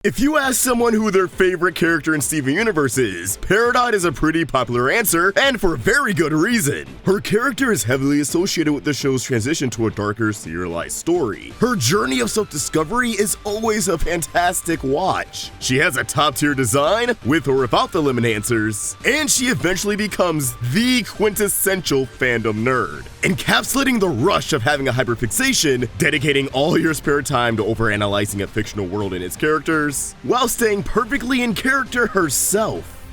If you ask someone who their favorite character in Steven Universe is, Peridot is a pretty popular answer, and for very good reason. Her character is heavily associated with the show's transition to a darker, serialized story. Her journey of self-discovery is always a fantastic watch. She has a top-tier design, with or without the limb enhancers, and she eventually becomes the quintessential fandom nerd, encapsulating the rush of having a hyperfixation, dedicating all your spare time to overanalyzing a fictional world and its characters, while staying perfectly in character herself.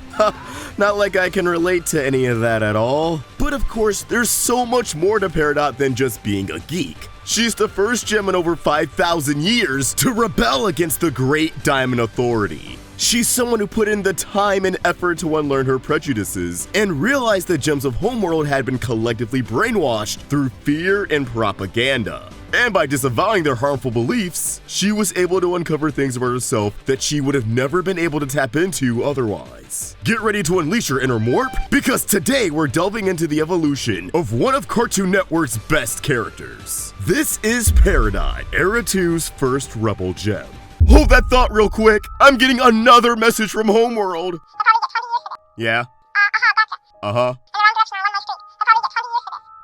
Not like I can relate to any of that at all. But of course, there's so much more to Peridot than just being a geek. She's the first gem in over 5,000 years to rebel against the Great Diamond Authority. She's someone who put in the time and effort to unlearn her prejudices and realized that gems of Homeworld had been collectively brainwashed through fear and propaganda. And by disavowing their harmful beliefs, she was able to uncover things about herself that she would have never been able to tap into otherwise. Get ready to unleash your inner morp, because today we're delving into the evolution of one of Cartoon Network's best characters. This is Peridot, Era 2's first rebel gem. Hold that thought real quick, I'm getting another message from Homeworld. Yeah? Uh-huh.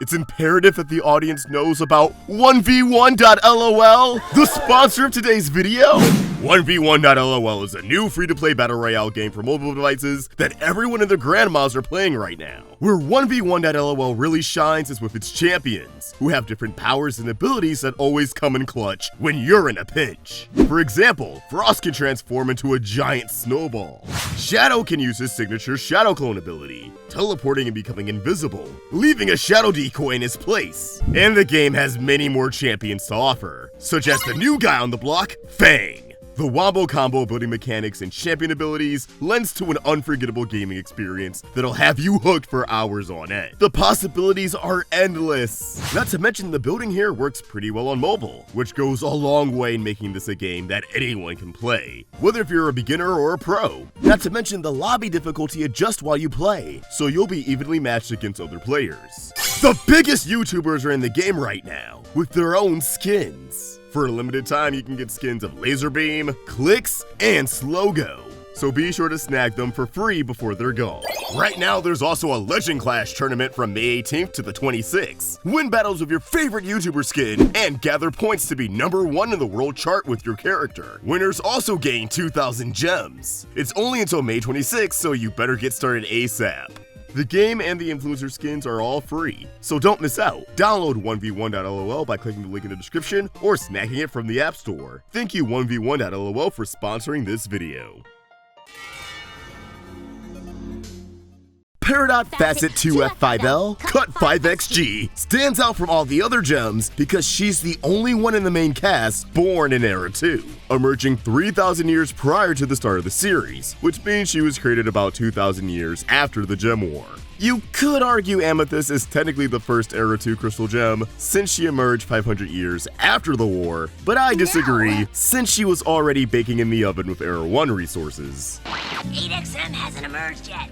It's imperative that the audience knows about 1v1.lol, the sponsor of today's video. 1v1.lol is a new free-to-play battle royale game for mobile devices that everyone and their grandmas are playing right now. Where 1v1.lol really shines is with its champions, who have different powers and abilities that always come in clutch when you're in a pinch. For example, Frost can transform into a giant snowball. Shadow can use his signature Shadow Clone ability, teleporting and becoming invisible, leaving a shadow decoy in his place. And the game has many more champions to offer, such as the new guy on the block, Fang. The wombo combo building mechanics and champion abilities lends to an unforgettable gaming experience that'll have you hooked for hours on end. The possibilities are endless. Not to mention the building here works pretty well on mobile, which goes a long way in making this a game that anyone can play, whether if you're a beginner or a pro. Not to mention the lobby difficulty adjusts while you play, so you'll be evenly matched against other players. The biggest YouTubers are in the game right now, with their own skins. For a limited time, you can get skins of Laserbeam, Clicks, and Slogo, so be sure to snag them for free before they're gone. Right now, there's also a Legend Clash tournament from May 18th to the 26th. Win battles with your favorite YouTuber skin and gather points to be #1 in the world chart with your character. Winners also gain 2,000 gems. It's only until May 26th, so you better get started ASAP. The game and the influencer skins are all free, so don't miss out. Download 1v1.lol by clicking the link in the description or snagging it from the App Store. Thank you 1v1.lol for sponsoring this video. Peridot Facet 2F5L Cut 5XG stands out from all the other gems because she's the only one in the main cast born in Era 2, emerging 3,000 years prior to the start of the series, which means she was created about 2,000 years after the Gem War. You could argue Amethyst is technically the first Era 2 crystal gem, since she emerged 500 years after the war, but I disagree, since she was already baking in the oven with Era 1 resources. 8XM hasn't emerged yet.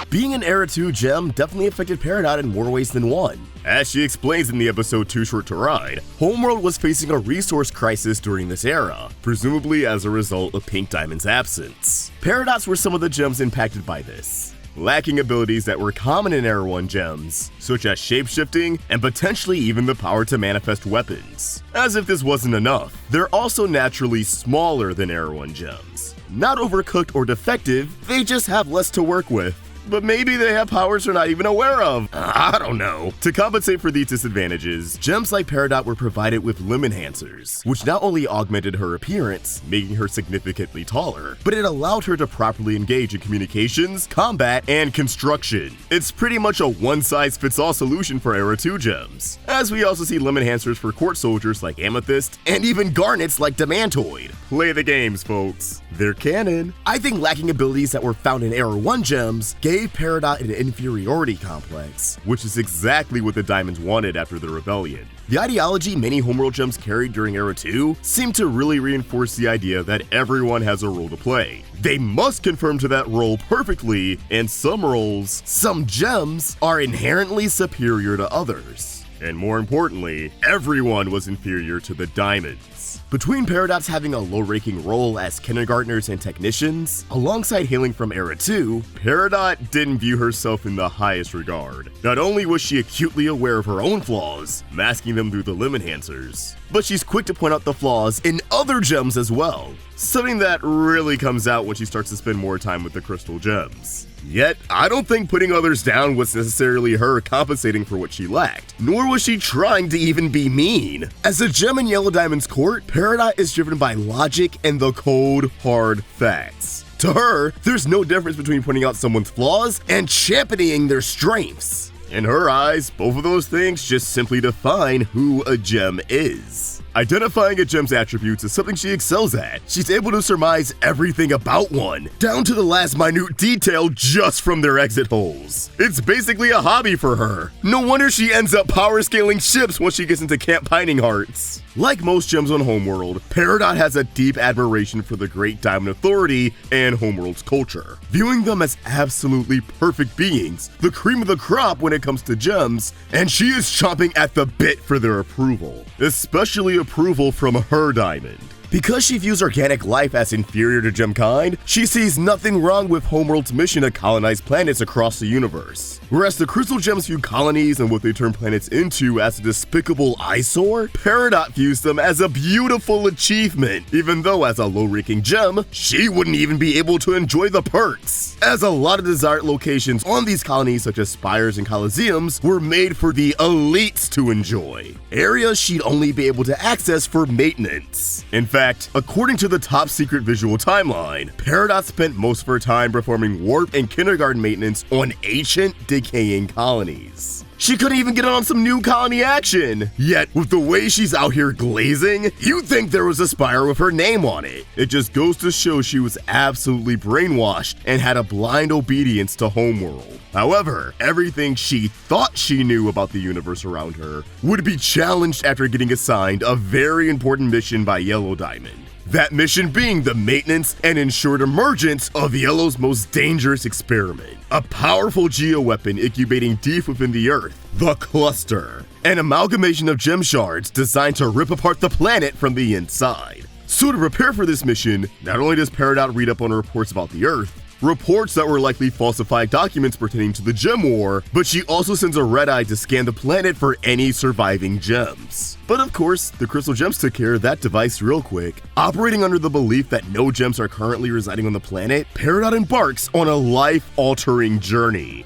Being an Era 2 gem definitely affected Peridot in more ways than one. As she explains in the episode Too Short to Ride, Homeworld was facing a resource crisis during this era, presumably as a result of Pink Diamond's absence. Peridots were some of the gems impacted by this, lacking abilities that were common in Era 1 gems, such as shapeshifting and potentially even the power to manifest weapons. As if this wasn't enough, they're also naturally smaller than Era 1 gems. Not overcooked or defective, they just have less to work with. But maybe they have powers we're not even aware of. I don't know. To compensate for these disadvantages, gems like Peridot were provided with limb enhancers, which not only augmented her appearance, making her significantly taller, but it allowed her to properly engage in communications, combat, and construction. It's pretty much a one-size-fits-all solution for Era 2 gems, as we also see limb enhancers for court soldiers like Amethyst, and even garnets like Demantoid. Play the games, folks. They're canon. I think lacking abilities that were found in Era 1 gems gave Peridot an inferiority complex, which is exactly what the Diamonds wanted after the rebellion. The ideology many Homeworld gems carried during Era 2 seemed to really reinforce the idea that everyone has a role to play. They must conform to that role perfectly, and some roles, some gems, are inherently superior to others. And more importantly, everyone was inferior to the Diamonds. Between Peridots having a low-ranking role as kindergartners and technicians, alongside hailing from Era 2, Peridot didn't view herself in the highest regard. Not only was she acutely aware of her own flaws, masking them through the limb enhancers, but she's quick to point out the flaws in other gems as well, something that really comes out when she starts to spend more time with the crystal gems. Yet, I don't think putting others down was necessarily her compensating for what she lacked, nor was she trying to even be mean. As a gem in Yellow Diamond's court, Peridot is driven by logic and the cold, hard facts. To her, there's no difference between pointing out someone's flaws and championing their strengths. In her eyes, both of those things just simply define who a gem is. Identifying a gem's attributes is something she excels at. She's able to surmise everything about one, down to the last minute detail just from their exit holes. It's basically a hobby for her. No wonder she ends up power scaling ships once she gets into Camp Pining Hearts. Like most gems on Homeworld, Peridot has a deep admiration for the Great Diamond Authority and Homeworld's culture, viewing them as absolutely perfect beings, the cream of the crop when it comes to gems, and she is chomping at the bit for their approval, especially approval from her diamond. Because she views organic life as inferior to gemkind, she sees nothing wrong with Homeworld's mission to colonize planets across the universe. Whereas the crystal gems view colonies and what they turn planets into as a despicable eyesore, Peridot views them as a beautiful achievement, even though as a low-ranking gem, she wouldn't even be able to enjoy the perks, as a lot of desired locations on these colonies such as spires and coliseums were made for the elites to enjoy, areas she'd only be able to access for maintenance. In fact, according to the top secret visual timeline, Peridot spent most of her time performing warp and kindergarten maintenance on ancient, decaying colonies. She couldn't even get on some new colony action. Yet, with the way she's out here glazing, you'd think there was a spire with her name on it. It just goes to show she was absolutely brainwashed and had a blind obedience to Homeworld. However, everything she thought she knew about the universe around her would be challenged after getting assigned a very important mission by Yellow Diamond. That mission being the maintenance and ensured emergence of Yellow's most dangerous experiment, a powerful geoweapon incubating deep within the Earth, the Cluster, an amalgamation of gem shards designed to rip apart the planet from the inside. So to prepare for this mission, not only does Peridot read up on reports about the Earth, reports that were likely falsified documents pertaining to the Gem War, but she also sends a red-eye to scan the planet for any surviving gems. But of course, the Crystal Gems took care of that device real quick. Operating under the belief that no gems are currently residing on the planet, Peridot embarks on a life-altering journey.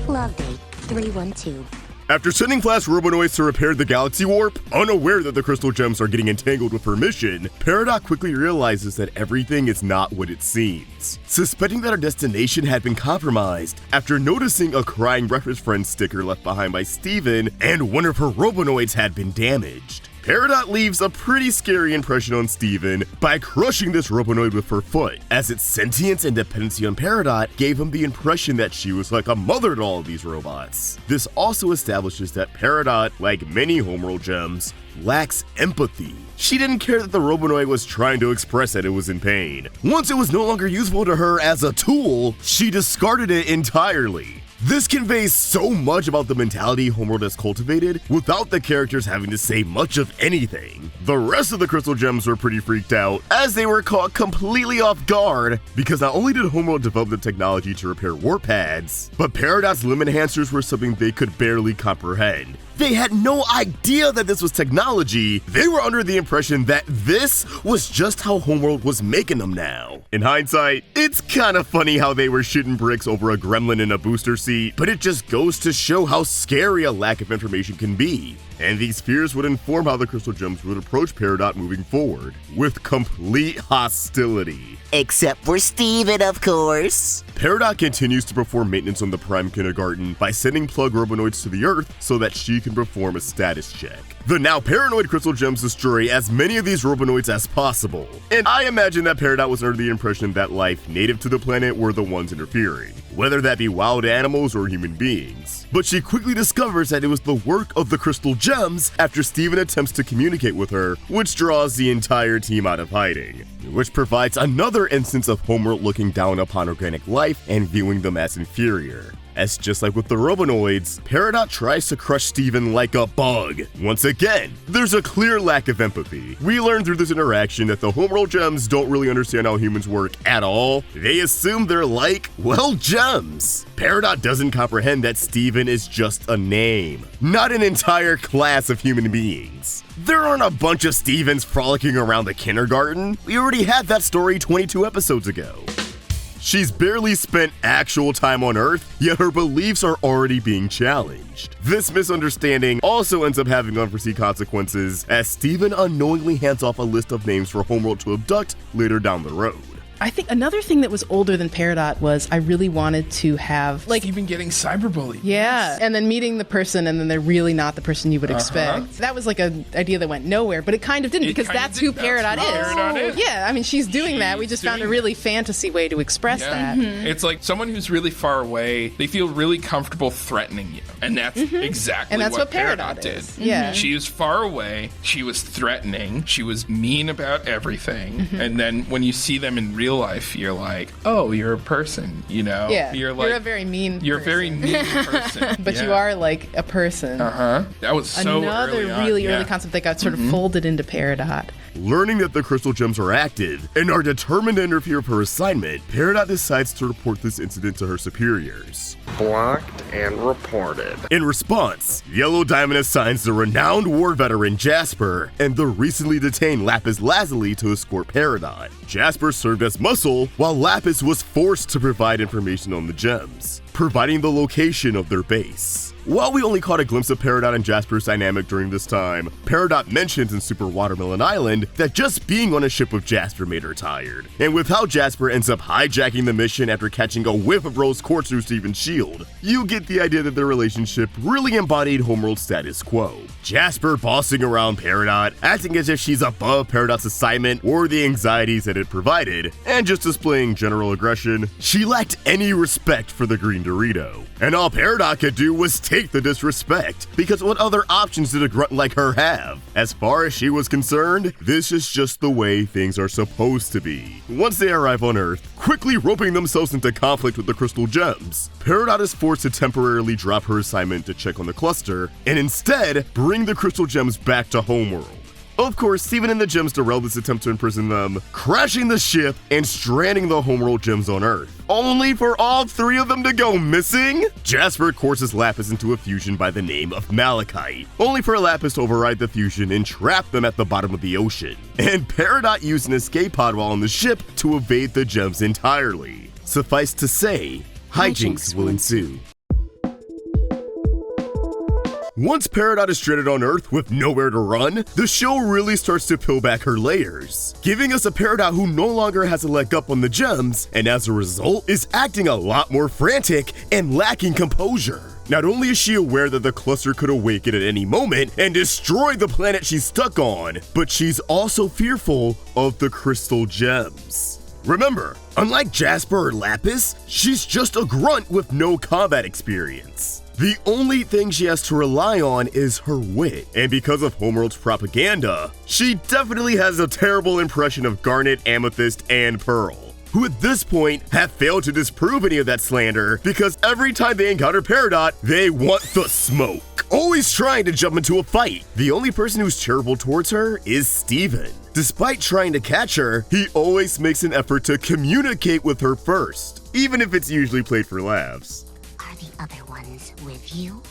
Log date 312. After sending Flash Robonoids to repair the galaxy warp, unaware that the crystal gems are getting entangled with her mission, Peridot quickly realizes that everything is not what it seems. Suspecting that her destination had been compromised after noticing a crying breakfast friend sticker left behind by Steven and one of her Robonoids had been damaged. Peridot leaves a pretty scary impression on Steven by crushing this Robonoid with her foot, as its sentience and dependency on Peridot gave him the impression that she was like a mother to all of these robots. This also establishes that Peridot, like many Homeworld gems, lacks empathy. She didn't care that the Robonoid was trying to express that it was in pain. Once it was no longer useful to her as a tool, she discarded it entirely. This conveys so much about the mentality Homeworld has cultivated without the characters having to say much of anything. The rest of the Crystal Gems were pretty freaked out as they were caught completely off guard because not only did Homeworld develop the technology to repair warp pads, but Peridot's limb enhancers were something they could barely comprehend. They had no idea that this was technology. They were under the impression that this was just how Homeworld was making them now. In hindsight, it's kind of funny how they were shooting bricks over a gremlin in a booster seat, but it just goes to show how scary a lack of information can be. And these fears would inform how the Crystal Gems would approach Peridot moving forward, with complete hostility. Except for Steven, of course. Peridot continues to perform maintenance on the Prime Kindergarten by sending plug Robonoids to the Earth so that she can perform a status check. The now paranoid Crystal Gems destroy as many of these Robonoids as possible, and I imagine that Peridot was under the impression that life native to the planet were the ones interfering, whether that be wild animals or human beings. But she quickly discovers that it was the work of the Crystal Gems after Steven attempts to communicate with her, which draws the entire team out of hiding, which provides another instance of Homeworld looking down upon organic life life and viewing them as inferior. As just like with the Robonoids, Peridot tries to crush Steven like a bug. Once again, there's a clear lack of empathy. We learn through this interaction that the Homeworld gems don't really understand how humans work at all. They assume they're like, well, gems. Peridot doesn't comprehend that Steven is just a name, not an entire class of human beings. There aren't a bunch of Stevens frolicking around the kindergarten. We already had that story 22 episodes ago. She's barely spent actual time on Earth, yet her beliefs are already being challenged. This misunderstanding also ends up having unforeseen consequences, as Steven unknowingly hands off a list of names for Homeworld to abduct later down the road. I think another thing that was older than Peridot was I really wanted to have Even getting cyberbullied. Yeah, and then meeting the person and then they're really not the person you would expect. That was like an idea that went nowhere, but it kind of didn't because that's who Peridot is. Yeah, I mean, she's doing that. We just found a really fantasy way to express that. It's like someone who's really far away, they feel really comfortable threatening you. And that's exactly what Peridot did. Yeah. She was far away, she was threatening, she was mean about everything, and then when you see them in real life, you're like, oh, you're a person, you know? Yeah, you're like, you're a very mean You're a person. very mean person. But you are like a person. That was so Another early on. really early concept that got sort of folded into Peridot. Learning that the crystal gems are active and are determined to interfere with her assignment, Peridot decides to report this incident to her superiors. Blocked and reported. In response, Yellow Diamond assigns the renowned war veteran Jasper and the recently detained Lapis Lazuli to escort Peridot. Jasper served as muscle, while Lapis was forced to provide information on the gems, providing the location of their base. While we only caught a glimpse of Peridot and Jasper's dynamic during this time, Peridot mentions in Super Watermelon Island that just being on a ship with Jasper made her tired. And with how Jasper ends up hijacking the mission after catching a whiff of rose quartz through Steven's shield, you get the idea that their relationship really embodied Homeworld status quo. Jasper bossing around Peridot, acting as if she's above Peridot's assignment or the anxieties that it provided, and just displaying general aggression. She lacked any respect for the green Dorito. And all Peridot could do was take the disrespect, because what other options did a grunt like her have? As far as she was concerned, this is just the way things are supposed to be. Once they arrive on Earth, quickly roping themselves into conflict with the crystal gems, Peridot is forced to temporarily drop her assignment to check on the cluster, and instead bring the crystal gems back to Homeworld. Of course, Steven and the gems derail this attempt to imprison them, crashing the ship and stranding the Homeworld gems on Earth, only for all three of them to go missing? Jasper courses Lapis into a fusion by the name of Malachite, only for Lapis to override the fusion and trap them at the bottom of the ocean. And Peridot used an escape pod while on the ship to evade the gems entirely. Suffice to say, hijinks will ensue. Once Peridot is stranded on Earth with nowhere to run, the show really starts to peel back her layers, giving us a Peridot who no longer has a leg up on the gems, and as a result, is acting a lot more frantic and lacking composure. Not only is she aware that the cluster could awaken at any moment and destroy the planet she's stuck on, but she's also fearful of the crystal gems. Remember, unlike Jasper or Lapis, she's just a grunt with no combat experience. The only thing she has to rely on is her wit, and because of Homeworld's propaganda, she definitely has a terrible impression of Garnet, Amethyst, and Pearl, who at this point have failed to disprove any of that slander because every time they encounter Peridot, they want the smoke, always trying to jump into a fight. The only person who's charitable towards her is Steven. Despite trying to catch her, he always makes an effort to communicate with her first, even if it's usually played for laughs. Are the other ones with you?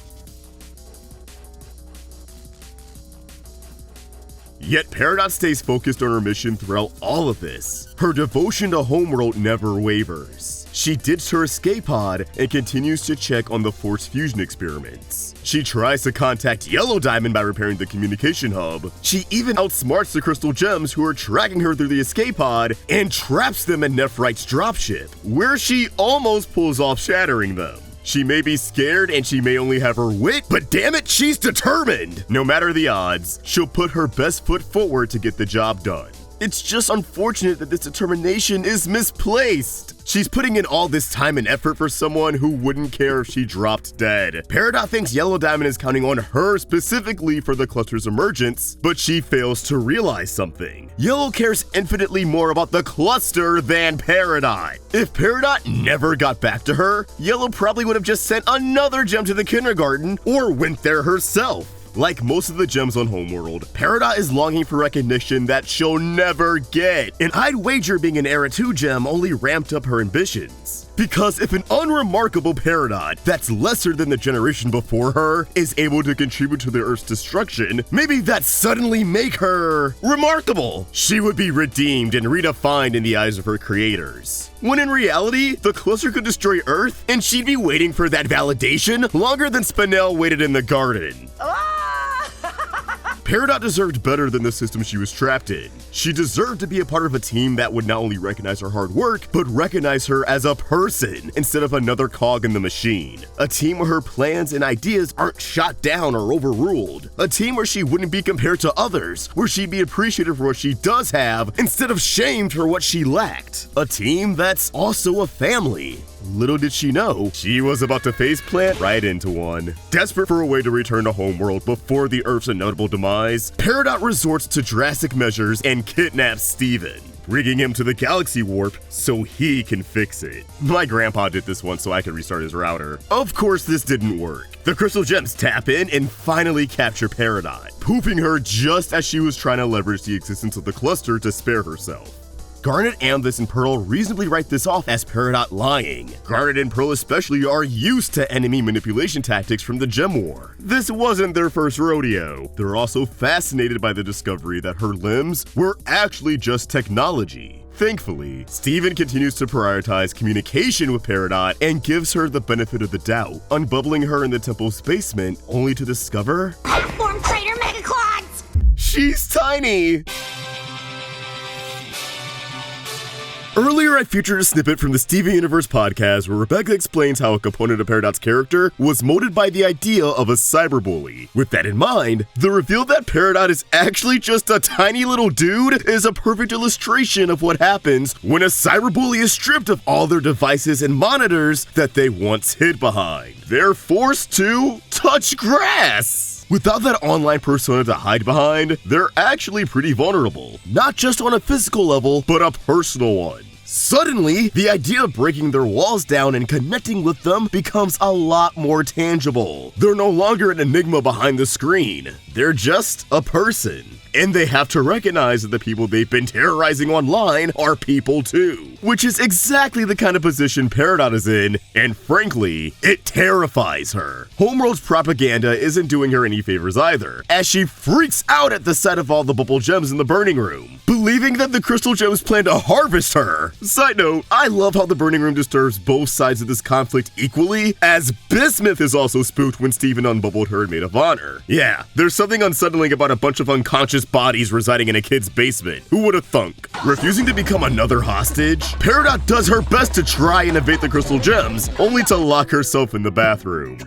Yet Peridot stays focused on her mission throughout all of this. Her devotion to Homeworld never wavers. She ditched her escape pod and continues to check on the Force Fusion experiments. She tries to contact Yellow Diamond by repairing the communication hub. She even outsmarts the crystal gems who are tracking her through the escape pod and traps them in Nephrite's dropship, where she almost pulls off shattering them. She may be scared and she may only have her wit, but damn it, she's determined! No matter the odds, she'll put her best foot forward to get the job done. It's just unfortunate that this determination is misplaced. She's putting in all this time and effort for someone who wouldn't care if she dropped dead. Peridot thinks Yellow Diamond is counting on her specifically for the cluster's emergence, but she fails to realize something. Yellow cares infinitely more about the cluster than Peridot. If Peridot never got back to her, Yellow probably would have just sent another gem to the kindergarten or went there herself. Like most of the gems on Homeworld, Peridot is longing for recognition that she'll never get, and I'd wager being an Era 2 gem only ramped up her ambitions. Because if an unremarkable Peridot that's lesser than the generation before her is able to contribute to the Earth's destruction, maybe that suddenly make her remarkable. She would be redeemed and redefined in the eyes of her creators. When in reality, the cluster could destroy Earth, and she'd be waiting for that validation longer than Spinel waited in the garden. Peridot deserved better than the system she was trapped in. She deserved to be a part of a team that would not only recognize her hard work, but recognize her as a person instead of another cog in the machine. A team where her plans and ideas aren't shot down or overruled. A team where she wouldn't be compared to others, where she'd be appreciated for what she does have instead of shamed for what she lacked. A team that's also a family. Little did she know, she was about to faceplant right into one. Desperate for a way to return to Homeworld before the Earth's inevitable demise, Peridot resorts to drastic measures and kidnaps Steven, bringing him to the galaxy warp so he can fix it. My grandpa did this once so I could restart his router. Of course this didn't work. The crystal gems tap in and finally capture Peridot, poofing her just as she was trying to leverage the existence of the cluster to spare herself. Garnet, Amethyst, and Pearl reasonably write this off as Peridot lying. Garnet and Pearl especially are used to enemy manipulation tactics from the Gem War. This wasn't their first rodeo. They're also fascinated by the discovery that her limbs were actually just technology. Thankfully, Steven continues to prioritize communication with Peridot and gives her the benefit of the doubt, unbubbling her in the temple's basement only to discover Form crater megaclods! she's tiny! Earlier, I featured a snippet from the Steven Universe podcast where Rebecca explains how a component of Peridot's character was molded by the idea of a cyberbully. With that in mind, the reveal that Peridot is actually just a tiny little dude is a perfect illustration of what happens when a cyberbully is stripped of all their devices and monitors that they once hid behind. They're forced to touch grass! Without that online persona to hide behind, they're actually pretty vulnerable. Not just on a physical level, but a personal one. Suddenly, the idea of breaking their walls down and connecting with them becomes a lot more tangible. They're no longer an enigma behind the screen. They're just a person. And they have to recognize that the people they've been terrorizing online are people too. Which is exactly the kind of position Peridot is in, and frankly, it terrifies her. Homeworld's propaganda isn't doing her any favors either, as she freaks out at the sight of all the bubble gems in the burning room, believing that the crystal gems plan to harvest her. Side note, I love how the burning room disturbs both sides of this conflict equally, as Bismuth is also spooked when Steven unbubbled her in Maid of Honor. Yeah, there's something unsettling about a bunch of unconscious bodies residing in a kid's basement. Who would have thunk? Refusing to become another hostage, Peridot does her best to try and evade the crystal gems, only to lock herself in the bathroom,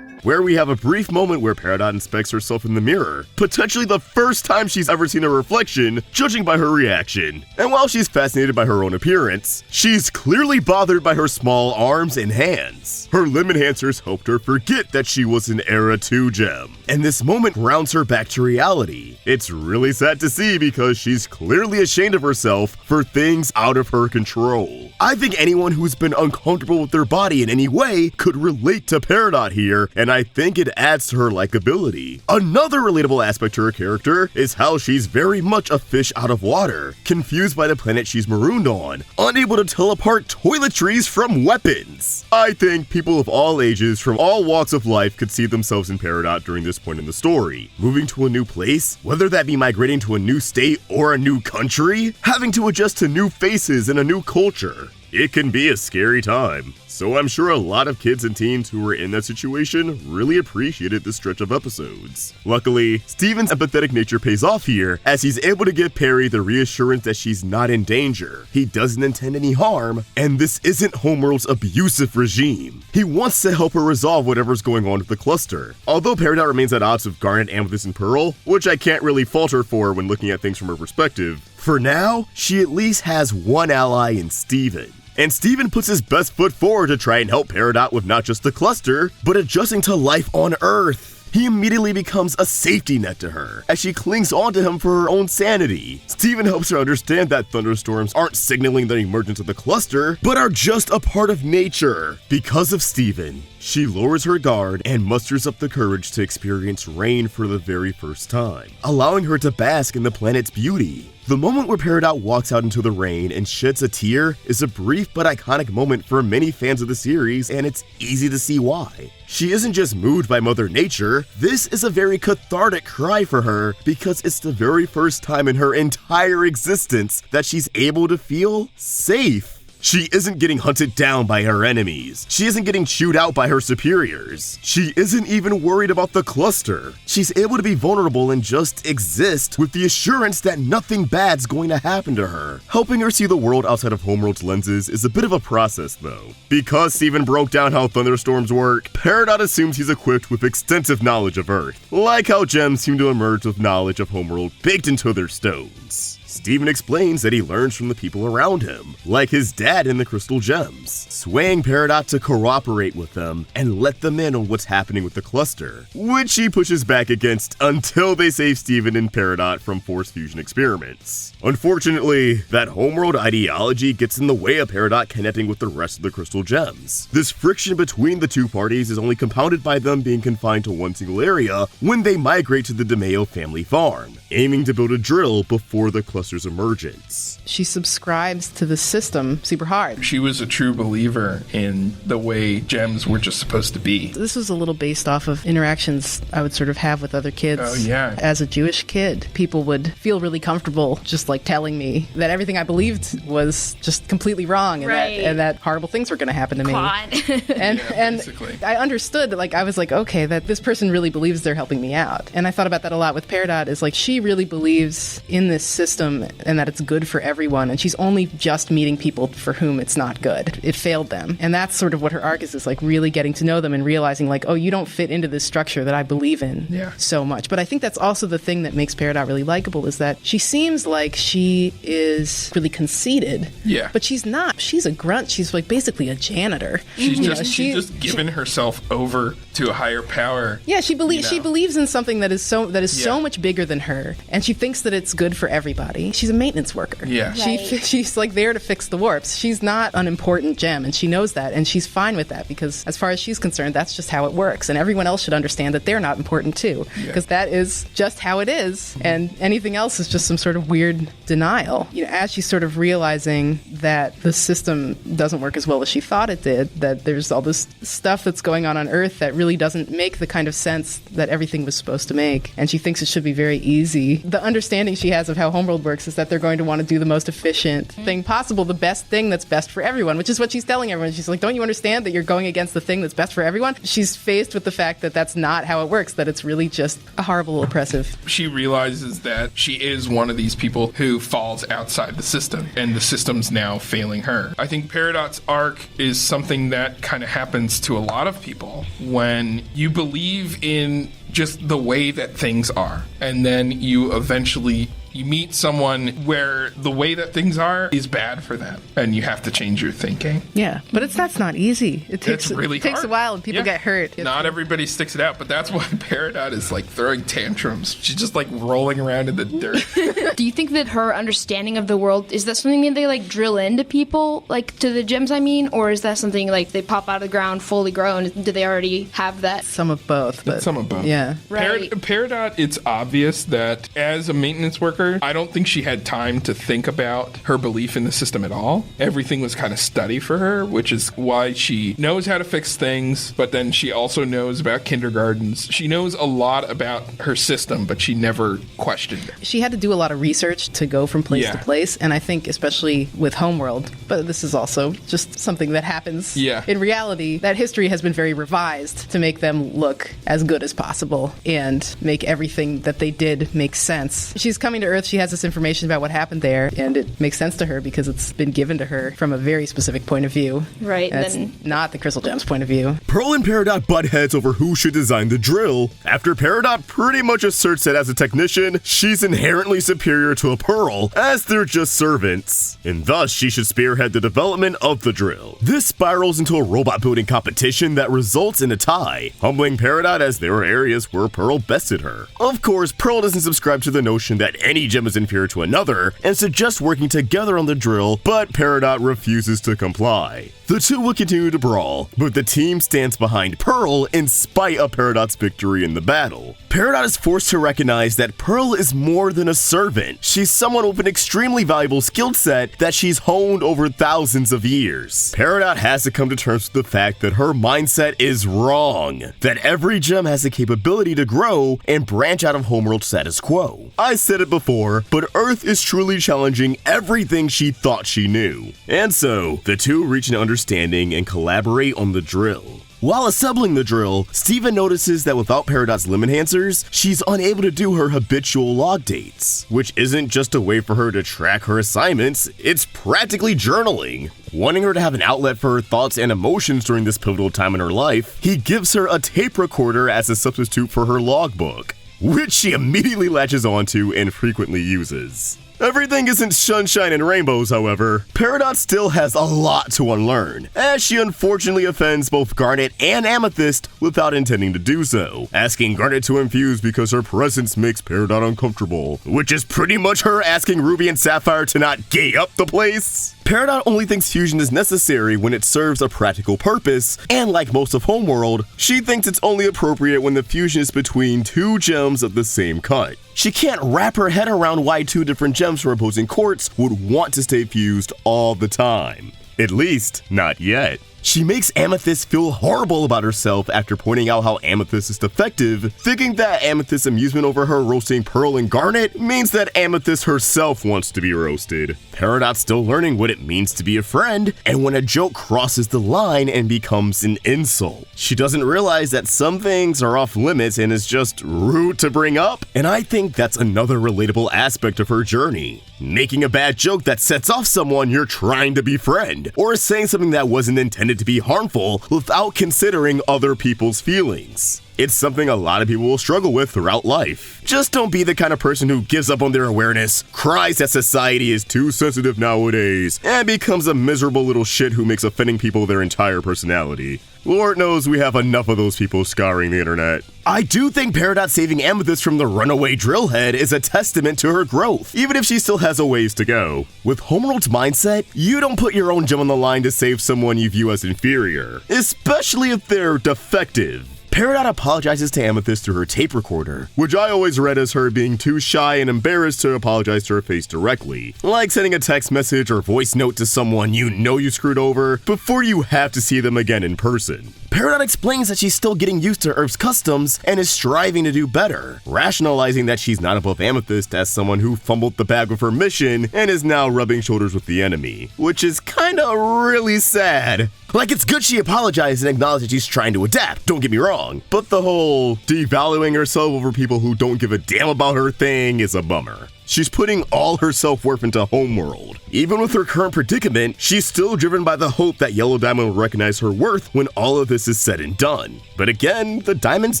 where we have a brief moment where Peridot inspects herself in the mirror, potentially the first time she's ever seen a reflection, judging by her reaction. And while she's fascinated by her own appearance, she's clearly bothered by her small arms and hands. Her limb enhancers helped her forget that she was an Era 2 gem, and this moment grounds her back to reality. It's really sad to see because she's clearly ashamed of herself for things out of her control. I think anyone who's been uncomfortable with their body in any way could relate to Peridot here, and I think it adds to her likability. Another relatable aspect to her character is how she's very much a fish out of water, confused by the planet she's marooned on, unable to tell apart toiletries from weapons. I think people of all ages from all walks of life could see themselves in Peridot during this point in the story. Moving to a new place, whether that be migrating to a new state or a new country, having to adjust to new faces and a new culture. It can be a scary time, so I'm sure a lot of kids and teens who were in that situation really appreciated this stretch of episodes. Luckily, Steven's empathetic nature pays off here, as he's able to give Peri the reassurance that she's not in danger, he doesn't intend any harm, and this isn't Homeworld's abusive regime. He wants to help her resolve whatever's going on with the cluster. Although Peridot remains at odds with Garnet, Amethyst, and Pearl, which I can't really fault her for when looking at things from her perspective, For now, she at least has one ally in Steven. And Steven puts his best foot forward to try and help Peridot with not just the cluster, but adjusting to life on Earth. He immediately becomes a safety net to her, as she clings onto him for her own sanity. Steven helps her understand that thunderstorms aren't signaling the emergence of the cluster, but are just a part of nature. Because of Steven, she lowers her guard and musters up the courage to experience rain for the very first time, allowing her to bask in the planet's beauty. The moment where Peridot walks out into the rain and sheds a tear is a brief but iconic moment for many fans of the series, and it's easy to see why. She isn't just moved by Mother Nature, this is a very cathartic cry for her because it's the very first time in her entire existence that she's able to feel safe. She isn't getting hunted down by her enemies. She isn't getting chewed out by her superiors. She isn't even worried about the cluster. She's able to be vulnerable and just exist with the assurance that nothing bad's going to happen to her. Helping her see the world outside of Homeworld's lenses is a bit of a process though. Because Steven broke down how thunderstorms work, Peridot assumes he's equipped with extensive knowledge of Earth, like how gems seem to emerge with knowledge of Homeworld baked into their stones. Steven explains that he learns from the people around him, like his dad in the crystal gems, swaying Peridot to cooperate with them and let them in on what's happening with the cluster, which he pushes back against until they save Steven and Peridot from force fusion experiments. Unfortunately, that Homeworld ideology gets in the way of Peridot connecting with the rest of the crystal gems. This friction between the two parties is only compounded by them being confined to one single area when they migrate to the DeMeo family farm, aiming to build a drill before the cluster's emergence. She subscribes to the system super hard. She was a true believer in the way gems were just supposed to be. This was a little based off of interactions I would sort of have with other kids. Oh, yeah. As a Jewish kid, people would feel really comfortable just like telling me that everything I believed was just completely wrong and, Right. that horrible things were going to happen to me. Clod. And Basically. I understood, like, I was like, okay, that this person really believes they're helping me out. And I thought about that a lot with Peridot, is like, she really believes in this system and that it's good for everyone. And she's only just meeting people for whom it's not good. It failed them. And that's sort of what her arc is like really getting to know them and realizing like, oh, you don't fit into this structure that I believe in so much. But I think that's also the thing that makes Peridot really likable, is that she seems like she is really conceited. Yeah. But she's not. She's a grunt. She's like basically a janitor. She's just given herself over to a higher power. Yeah, she believes You know. she believes in something that is so much bigger than her, and she thinks that it's good for everybody. She's a maintenance worker. Yeah. Right. She's like there to fix the warps. She's not an important gem, and she knows that, and she's fine with that because as far as she's concerned, that's just how it works, and everyone else should understand that they're not important too, because that is just how it is, and anything else is just some sort of weird denial. You know, as she's sort of realizing that the system doesn't work as well as she thought it did, that there's all this stuff that's going on Earth that really doesn't make the kind of sense that everything was supposed to make, and she thinks it should be very easy. The understanding she has of how Homeworld works is that they're going to want to do the most efficient thing possible, the best thing that's best for everyone, which is what she's telling everyone. She's like, don't you understand that you're going against the thing that's best for everyone? She's faced with the fact that that's not how it works, that it's really just a horrible, oppressive. She realizes that she is one of these people who falls outside the system, and the system's now failing her. I think Peridot's arc is something that kind of happens to a lot of people when you believe in just the way that things are, and then you eventually meet someone where the way that things are is bad for them, and you have to change your thinking. Yeah, but that's not easy. It takes really takes hard. a while, and people get hurt. Not everybody sticks it out, but that's why Peridot is like throwing tantrums. She's just like rolling around in the dirt. Do you think that her understanding of the world, is that something that they like drill into people, like to the gems I mean, or is that something like they pop out of the ground fully grown? Do they already have that? Some of both. But Some of both. Yeah. Right. Peridot, it's obvious that as a maintenance worker, I don't think she had time to think about her belief in the system at all. Everything was kind of study for her, which is why she knows how to fix things, but then she also knows about kindergartens. She knows a lot about her system, but she never questioned it. She had to do a lot of research to go from place to place, and I think especially with Homeworld, but this is also just something that happens in reality, that history has been very revised to make them look as good as possible and make everything that they did make sense. She's coming to Earth, she has this information about what happened there, and it makes sense to her because it's been given to her from a very specific point of view. Right. That's not the Crystal Gem's point of view. Pearl and Peridot butt heads over who should design the drill, after Peridot pretty much asserts that as a technician, she's inherently superior to a Pearl, as they're just servants, and thus she should spearhead the development of the drill. This spirals into a robot building competition that results in a tie, humbling Peridot as there are areas where Pearl bested her. Of course, Pearl doesn't subscribe to the notion that any gem is inferior to another, and suggests working together on the drill, but Peridot refuses to comply. The two will continue to brawl, but the team stands behind Pearl in spite of Peridot's victory in the battle. Peridot is forced to recognize that Pearl is more than a servant. She's someone with an extremely valuable skill set that she's honed over thousands of years. Peridot has to come to terms with the fact that her mindset is wrong, that every gem has the capability to grow and branch out of Homeworld status quo. I said it before, but Earth is truly challenging everything she thought she knew. And so, the two reach an understanding and collaborate on the drill. While assembling the drill, Steven notices that without Peridot's limb enhancers, she's unable to do her habitual log dates, which isn't just a way for her to track her assignments, it's practically journaling. Wanting her to have an outlet for her thoughts and emotions during this pivotal time in her life, he gives her a tape recorder as a substitute for her logbook, which she immediately latches onto and frequently uses. Everything isn't sunshine and rainbows, however. Peridot still has a lot to unlearn, as she unfortunately offends both Garnet and Amethyst without intending to do so, asking Garnet to infuse because her presence makes Peridot uncomfortable, which is pretty much her asking Ruby and Sapphire to not gay up the place. Peridot only thinks fusion is necessary when it serves a practical purpose, and like most of Homeworld, she thinks it's only appropriate when the fusion is between two gems of the same cut. She can't wrap her head around why two different gems from opposing courts would want to stay fused all the time. At least, not yet. She makes Amethyst feel horrible about herself after pointing out how Amethyst is defective, thinking that Amethyst's amusement over her roasting Pearl and Garnet means that Amethyst herself wants to be roasted. Peridot's still learning what it means to be a friend, and when a joke crosses the line and becomes an insult, she doesn't realize that some things are off limits and is just rude to bring up, and I think that's another relatable aspect of her journey. Making a bad joke that sets off someone you're trying to befriend, or saying something that wasn't intended to be harmful without considering other people's feelings. It's something a lot of people will struggle with throughout life. Just don't be the kind of person who gives up on their awareness, cries that society is too sensitive nowadays, and becomes a miserable little shit who makes offending people their entire personality. Lord knows we have enough of those people scouring the internet. I do think Peridot saving Amethyst from the runaway drillhead is a testament to her growth, even if she still has a ways to go. With Homeworld's mindset, you don't put your own gem on the line to save someone you view as inferior, especially if they're defective. Peridot apologizes to Amethyst through her tape recorder, which I always read as her being too shy and embarrassed to apologize to her face directly, like sending a text message or voice note to someone you know you screwed over before you have to see them again in person. Peridot explains that she's still getting used to Earth's customs and is striving to do better, rationalizing that she's not above Amethyst as someone who fumbled the bag with her mission and is now rubbing shoulders with the enemy, which is kinda really sad. Like, it's good she apologized and acknowledged that she's trying to adapt, don't get me wrong, but the whole devaluing herself over people who don't give a damn about her thing is a bummer. She's putting all her self-worth into Homeworld. Even with her current predicament, she's still driven by the hope that Yellow Diamond will recognize her worth when all of this is said and done. But again, the Diamonds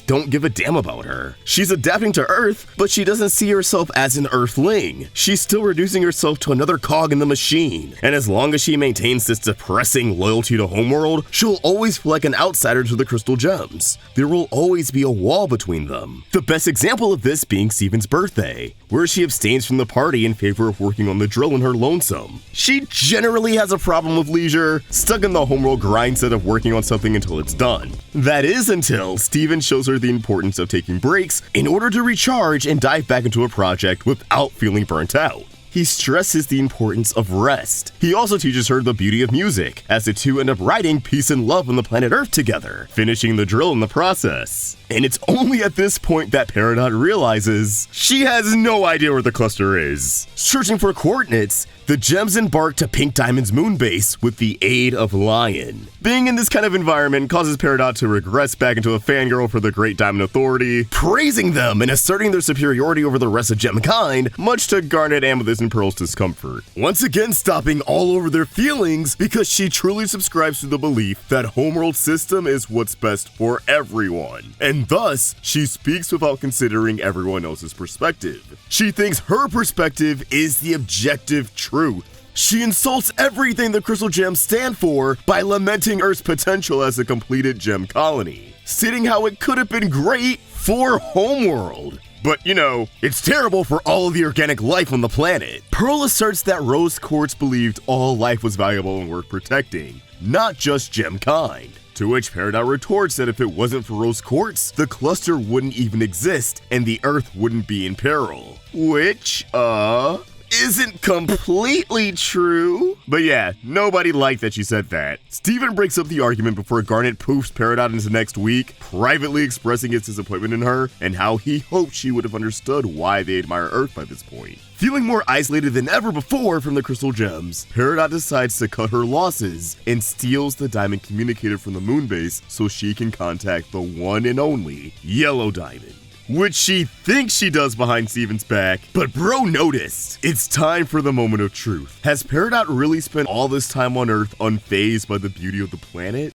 don't give a damn about her. She's adapting to Earth, but she doesn't see herself as an Earthling. She's still reducing herself to another cog in the machine. And as long as she maintains this depressing loyalty to Homeworld, she'll always feel like an outsider to the Crystal Gems. There will always be a wall between them. The best example of this being Steven's birthday, where she abstains from the party in favor of working on the drill in her lonesome. She generally has a problem with leisure, stuck in the Homeworld grind instead of working on something until it's done. That is until Steven shows her the importance of taking breaks in order to recharge and dive back into a project without feeling burnt out. he stresses the importance of rest. He also teaches her the beauty of music, as the two end up writing peace and love on the planet Earth together, finishing the drill in the process. And it's only at this point that Peridot realizes she has no idea where the cluster is. Searching for coordinates, the gems embark to Pink Diamond's moon base with the aid of Lion. Being in this kind of environment causes Peridot to regress back into a fangirl for the Great Diamond Authority, praising them and asserting their superiority over the rest of Gemkind, much to Garnet, Amethyst, and Pearl's discomfort. Once again stopping all over their feelings because she truly subscribes to the belief that Homeworld's system is what's best for everyone. And thus, she speaks without considering everyone else's perspective. She thinks her perspective is the objective truth. She insults everything the Crystal Gems stand for by lamenting Earth's potential as a completed gem colony, stating how it could have been great for Homeworld. But, you know, it's terrible for all of the organic life on the planet. Pearl asserts that Rose Quartz believed all life was valuable and worth protecting, not just Gemkind. To which Peridot retorts that if it wasn't for Rose Quartz, the cluster wouldn't even exist and the Earth wouldn't be in peril. Which, isn't completely true. But yeah, nobody liked that she said that. Steven breaks up the argument before Garnet poofs Peridot into next week, privately expressing his disappointment in her and how he hoped she would have understood why they admire Earth by this point. Feeling more isolated than ever before from the Crystal Gems, Peridot decides to cut her losses and steals the Diamond Communicator from the moon base so she can contact the one and only Yellow Diamond. Which she thinks she does behind Steven's back, but bro noticed. It's time for the moment of truth. Has Peridot really spent all this time on Earth unfazed by the beauty of the planet?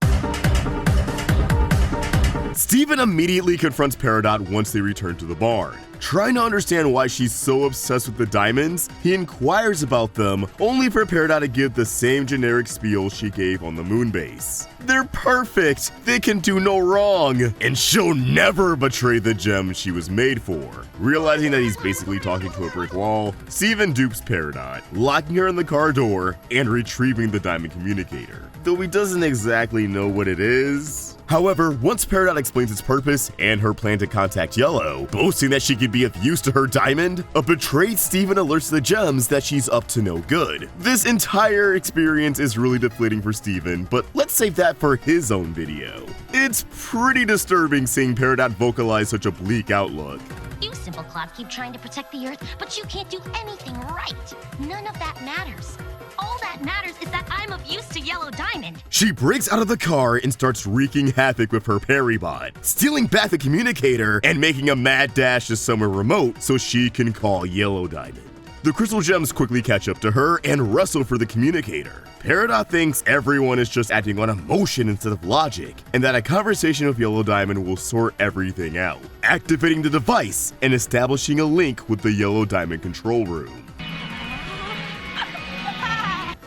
Steven immediately confronts Peridot once they return to the barn. Trying to understand why she's so obsessed with the diamonds, he inquires about them, only for Peridot to give the same generic spiel she gave on the moon base. They're perfect, they can do no wrong, and she'll never betray the gem she was made for. Realizing that he's basically talking to a brick wall, Steven dupes Peridot, locking her in the car door and retrieving the diamond communicator, though he doesn't exactly know what it is. However, once Peridot explains its purpose and her plan to contact Yellow, boasting that she could be of use to her diamond, a betrayed Steven alerts the gems that she's up to no good. This entire experience is really deflating for Steven, but let's save that for his own video. It's pretty disturbing seeing Peridot vocalize such a bleak outlook. You simple Clod keep trying to protect the Earth, but you can't do anything right. None of that matters. All that matters is that I'm of use to Yellow Diamond. She breaks out of the car and starts wreaking havoc with her Peribot, stealing back the communicator and making a mad dash to somewhere remote so she can call Yellow Diamond. The Crystal Gems quickly catch up to her and wrestle for the communicator. Peridot thinks everyone is just acting on emotion instead of logic, and that a conversation with Yellow Diamond will sort everything out, activating the device and establishing a link with the Yellow Diamond control room.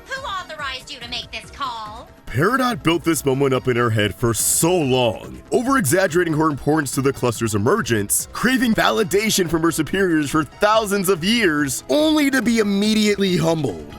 Who authorized you to make this call? Peridot built this moment up in her head for so long, over-exaggerating her importance to the cluster's emergence, craving validation from her superiors for thousands of years, only to be immediately humbled.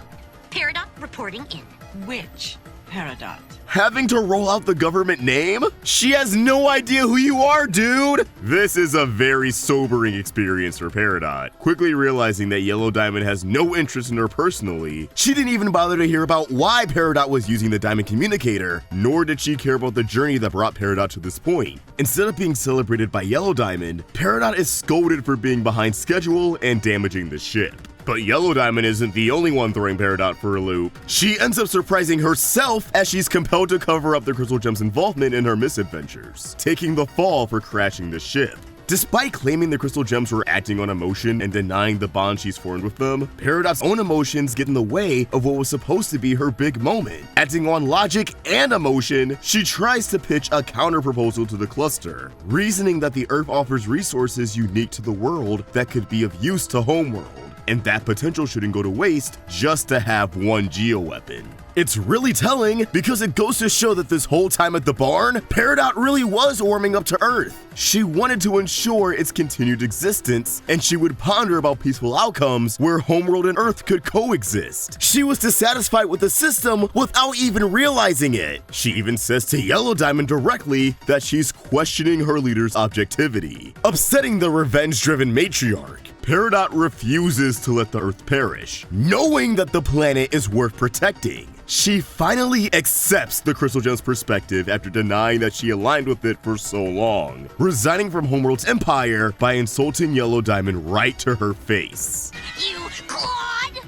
Peridot reporting in. Which Peridot? Having to roll out the government name? She has no idea who you are, dude! This is a very sobering experience for Peridot. Quickly realizing that Yellow Diamond has no interest in her personally, she didn't even bother to hear about why Peridot was using the diamond communicator, nor did she care about the journey that brought Peridot to this point. Instead of being celebrated by Yellow Diamond, Peridot is scolded for being behind schedule and damaging the ship. But Yellow Diamond isn't the only one throwing Peridot for a loop. She ends up surprising herself as she's compelled to cover up the Crystal Gem's involvement in her misadventures, taking the fall for crashing the ship. Despite claiming the Crystal Gems were acting on emotion and denying the bond she's formed with them, Peridot's own emotions get in the way of what was supposed to be her big moment. Acting on logic and emotion, she tries to pitch a counter-proposal to the cluster, reasoning that the Earth offers resources unique to the world that could be of use to Homeworld, and that potential shouldn't go to waste just to have one geoweapon. It's really telling because it goes to show that this whole time at the barn, Peridot really was warming up to Earth. She wanted to ensure its continued existence, and she would ponder about peaceful outcomes where Homeworld and Earth could coexist. She was dissatisfied with the system without even realizing it. She even says to Yellow Diamond directly that she's questioning her leader's objectivity, upsetting the revenge-driven matriarch. Peridot refuses to let the Earth perish, knowing that the planet is worth protecting. She finally accepts the Crystal Gem's perspective after denying that she aligned with it for so long, resigning from Homeworld's empire by insulting Yellow Diamond right to her face. You Clod!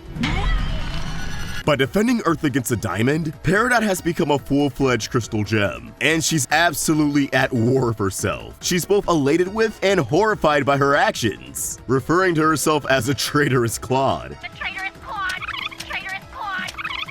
By defending Earth against a diamond, Peridot has become a full-fledged Crystal Gem, and she's absolutely at war with herself. She's both elated with and horrified by her actions, referring to herself as a traitorous Clod. The traitorous Clod! Traitorous Clod!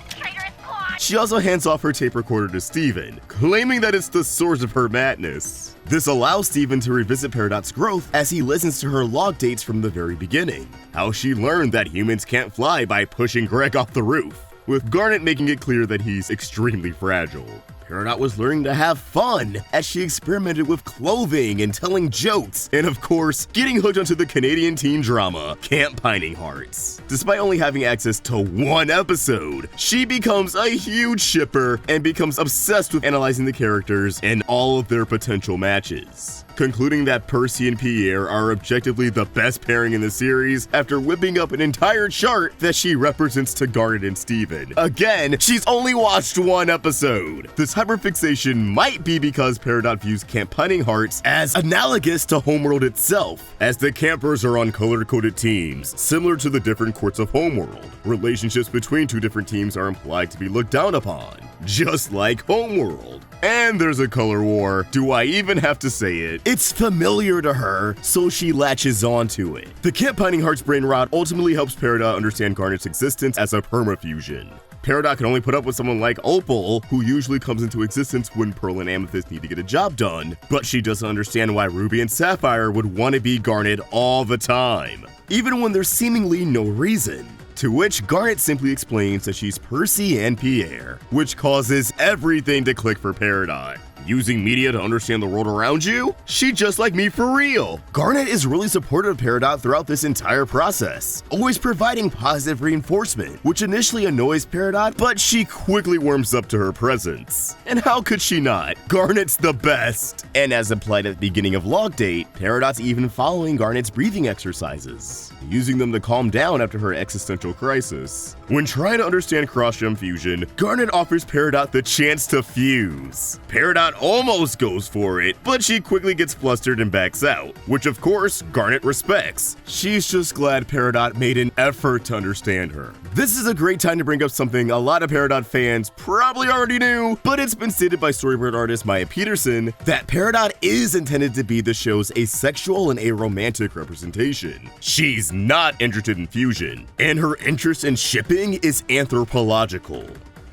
Traitorous Clod! She also hands off her tape recorder to Steven, claiming that it's the source of her madness. This allows Steven to revisit Peridot's growth as he listens to her log dates from the very beginning. How she learned that humans can't fly by pushing Greg off the roof, with Garnet making it clear that he's extremely fragile. Peridot was learning to have fun as she experimented with clothing and telling jokes, and of course, getting hooked onto the Canadian teen drama, Camp Pining Hearts. Despite only having access to one episode, she becomes a huge shipper and becomes obsessed with analyzing the characters and all of their potential matches, concluding that Percy and Pierre are objectively the best pairing in the series after whipping up an entire chart that she represents to Garnet and Steven. Again, she's only watched one episode. This hyperfixation might be because Peridot views Camp Pining Hearts as analogous to Homeworld itself, as the campers are on color-coded teams, similar to the different courts of Homeworld. Relationships between two different teams are implied to be looked down upon, just like Homeworld. And there's a color war. Do I even have to say it? It's familiar to her, so she latches onto it. The Camp Pining Hearts brain rot ultimately helps Peridot understand Garnet's existence as a permafusion. Peridot can only put up with someone like Opal, who usually comes into existence when Pearl and Amethyst need to get a job done, but she doesn't understand why Ruby and Sapphire would want to be Garnet all the time, even when there's seemingly no reason. To which Garnet simply explains that she's Percy and Pierre, which causes everything to click for Peridot. Using media to understand the world around you? She just like me for real. Garnet is really supportive of Peridot throughout this entire process, always providing positive reinforcement, which initially annoys Peridot, but she quickly warms up to her presence. And how could she not? Garnet's the best. And as implied at the beginning of Log Date, Peridot's even following Garnet's breathing exercises, using them to calm down after her existential crisis. When trying to understand cross-gem fusion, Garnet offers Peridot the chance to fuse. Peridot almost goes for it, but she quickly gets flustered and backs out, which of course Garnet respects. She's just glad Peridot made an effort to understand her. This is a great time to bring up something a lot of Peridot fans probably already knew, but it's been stated by storyboard artist Maya Peterson that Peridot is intended to be the show's asexual and aromantic representation. She's not interested in fusion, and her interest in shipping is anthropological.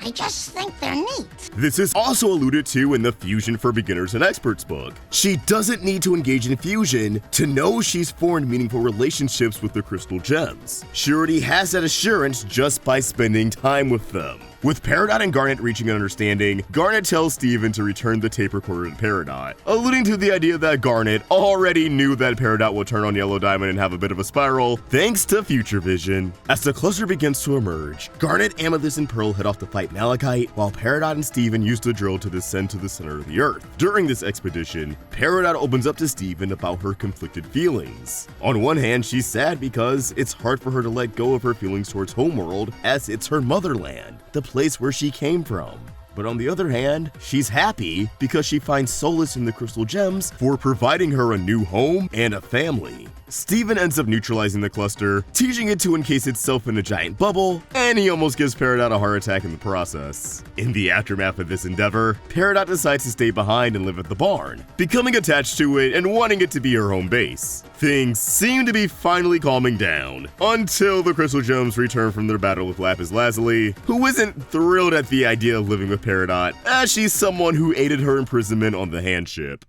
I just think they're neat. This is also alluded to in the Fusion for Beginners and Experts book. She doesn't need to engage in fusion to know she's formed meaningful relationships with the crystal gems. She already has that assurance just by spending time with them. With Peridot and Garnet reaching an understanding, Garnet tells Steven to return the tape recorder to Peridot, alluding to the idea that Garnet already knew that Peridot would turn on Yellow Diamond and have a bit of a spiral, thanks to Future Vision. As the cluster begins to emerge, Garnet, Amethyst, and Pearl head off to fight Malachite, while Peridot and Steven use the drill to descend to the center of the Earth. During this expedition, Peridot opens up to Steven about her conflicted feelings. On one hand, she's sad because it's hard for her to let go of her feelings towards Homeworld, as it's her motherland, the place where she came from. But on the other hand, she's happy because she finds solace in the crystal gems for providing her a new home and a family. Steven ends up neutralizing the cluster, teaching it to encase itself in a giant bubble, and he almost gives Peridot a heart attack in the process. In the aftermath of this endeavor, Peridot decides to stay behind and live at the barn, becoming attached to it and wanting it to be her home base. Things seem to be finally calming down, until the crystal gems return from their battle with Lapis Lazuli, who isn't thrilled at the idea of living with Peridot, as she's someone who aided her imprisonment on the handship.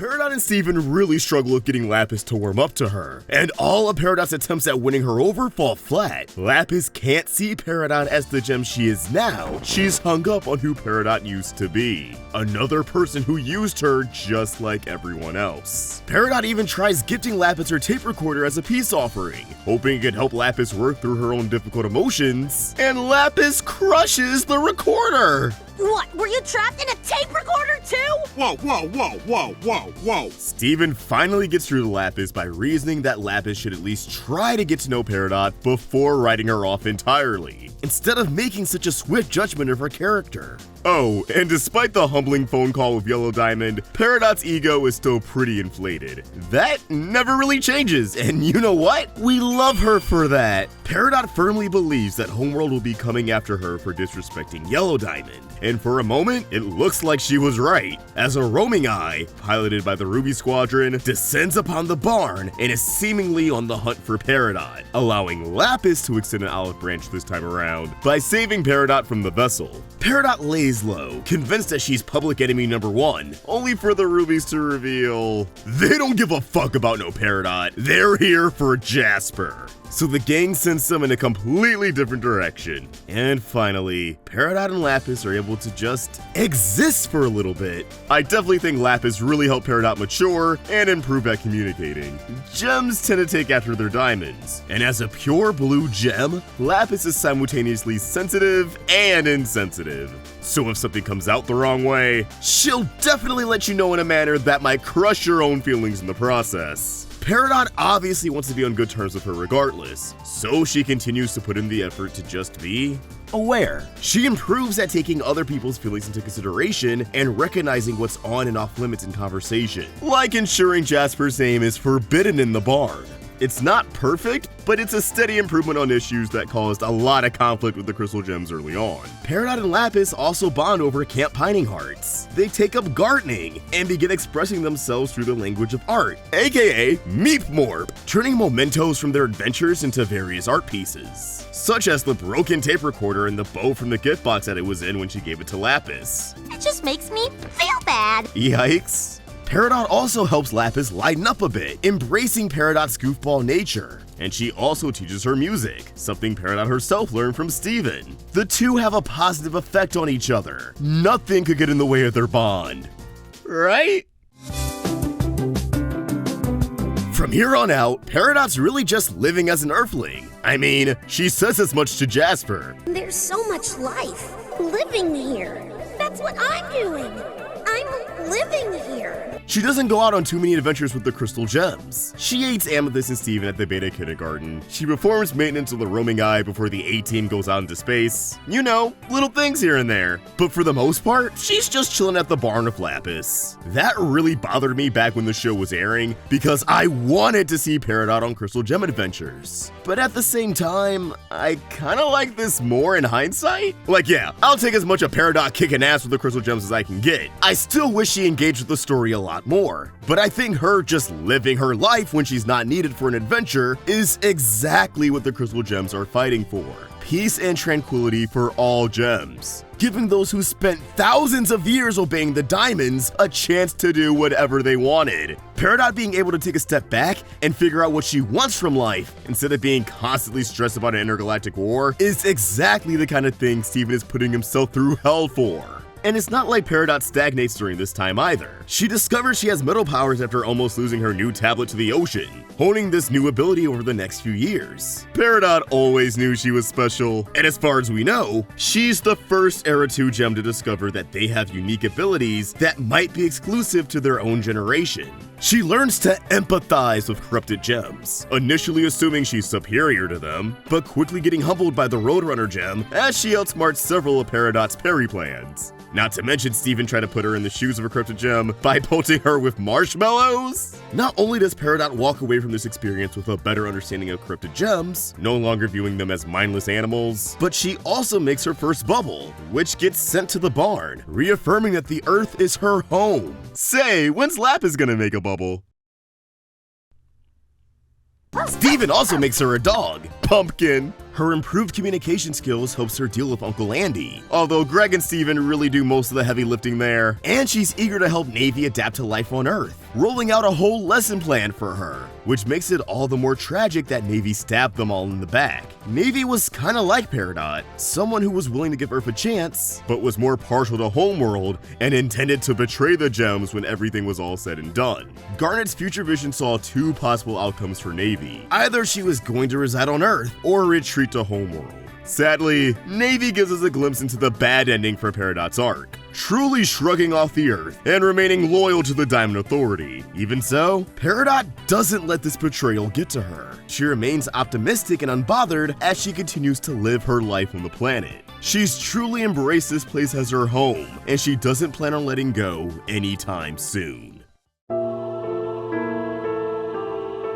Peridot and Steven really struggle with getting Lapis to warm up to her, and all of Peridot's attempts at winning her over fall flat. Lapis can't see Peridot as the gem she is now. She's hung up on who Peridot used to be, another person who used her just like everyone else. Peridot even tries gifting Lapis her tape recorder as a peace offering, hoping it could help Lapis work through her own difficult emotions, and Lapis crushes the recorder. What, were you trapped in a tape recorder too? Whoa. Steven finally gets through to Lapis by reasoning that Lapis should at least try to get to know Peridot before writing her off entirely, instead of making such a swift judgment of her character. Oh, and despite the humbling phone call with Yellow Diamond, Peridot's ego is still pretty inflated. That never really changes, and you know what? We love her for that. Peridot firmly believes that Homeworld will be coming after her for disrespecting Yellow Diamond, and for a moment, it looks like she was right, as a roaming eye, piloted by the Ruby Squadron, descends upon the barn and is seemingly on the hunt for Peridot, allowing Lapis to extend an olive branch this time around by saving Peridot from the vessel. Peridot lays low, convinced that she's public enemy number 1, only for the Rubies to reveal they don't give a fuck about no Peridot, they're here for Jasper. So the gang sends them in a completely different direction. And finally, Peridot and Lapis are able to just exist for a little bit. I definitely think Lapis really helped Peridot mature and improve at communicating. Gems tend to take after their diamonds, and as a pure blue gem, Lapis is simultaneously sensitive and insensitive. So if something comes out the wrong way, she'll definitely let you know in a manner that might crush your own feelings in the process. Peridot obviously wants to be on good terms with her regardless, so she continues to put in the effort to just be aware. She improves at taking other people's feelings into consideration and recognizing what's on and off limits in conversation, like ensuring Jasper's name is forbidden in the barn. It's not perfect, but it's a steady improvement on issues that caused a lot of conflict with the Crystal Gems early on. Peridot and Lapis also bond over Camp Pining Hearts. They take up gardening and begin expressing themselves through the language of art, aka Meep Morp, turning mementos from their adventures into various art pieces, such as the broken tape recorder and the bow from the gift box that it was in when she gave it to Lapis. It just makes me feel bad. Yikes. Peridot also helps Lapis lighten up a bit, embracing Peridot's goofball nature. And she also teaches her music, something Peridot herself learned from Steven. The two have a positive effect on each other. Nothing could get in the way of their bond. Right? From here on out, Peridot's really just living as an Earthling. I mean, she says as much to Jasper. There's so much life living here. That's what I'm doing. I'm living here. She doesn't go out on too many adventures with the Crystal Gems. She aids Amethyst and Steven at the Beta Kindergarten. She performs maintenance on the roaming eye before the A-Team goes out into space. You know, little things here and there. But for the most part, she's just chilling at the barn with Lapis. That really bothered me back when the show was airing, because I wanted to see Peridot on Crystal Gem adventures. But at the same time, I kinda like this more in hindsight. Like, yeah, I'll take as much of Peridot kicking ass with the Crystal Gems as I can get. I still wish she engaged with the story a lot more, but I think her just living her life when she's not needed for an adventure is exactly what the Crystal Gems are fighting for. Peace and tranquility for all gems, giving those who spent thousands of years obeying the diamonds a chance to do whatever they wanted. Peridot being able to take a step back and figure out what she wants from life instead of being constantly stressed about an intergalactic war is exactly the kind of thing Steven is putting himself through hell for. And it's not like Peridot stagnates during this time either. She discovers she has metal powers after almost losing her new tablet to the ocean, honing this new ability over the next few years. Peridot always knew she was special, and as far as we know, she's the first Era 2 gem to discover that they have unique abilities that might be exclusive to their own generation. She learns to empathize with corrupted gems, initially assuming she's superior to them, but quickly getting humbled by the Roadrunner gem as she outsmarts several of Peridot's Peri plans. Not to mention Steven tried to put her in the shoes of a corrupted gem by pelting her with marshmallows. Not only does Peridot walk away from this experience with a better understanding of corrupted gems, no longer viewing them as mindless animals, but she also makes her first bubble, which gets sent to the barn, reaffirming that the Earth is her home. Say, when's Lapis gonna make a bubble? Steven also makes her a dog, Pumpkin. Her improved communication skills helps her deal with Uncle Andy, although Greg and Steven really do most of the heavy lifting there. And she's eager to help Navy adapt to life on Earth, rolling out a whole lesson plan for her, which makes it all the more tragic that Navy stabbed them all in the back. Navy was kinda like Peridot, someone who was willing to give Earth a chance, but was more partial to Homeworld and intended to betray the gems when everything was all said and done. Garnet's future vision saw two possible outcomes for Navy. Either she was going to reside on Earth or retreat to Homeworld. Sadly, Navy gives us a glimpse into the bad ending for Peridot's arc, truly shrugging off the Earth and remaining loyal to the Diamond Authority. Even so, Peridot doesn't let this betrayal get to her. She remains optimistic and unbothered as she continues to live her life on the planet. She's truly embraced this place as her home, and she doesn't plan on letting go anytime soon.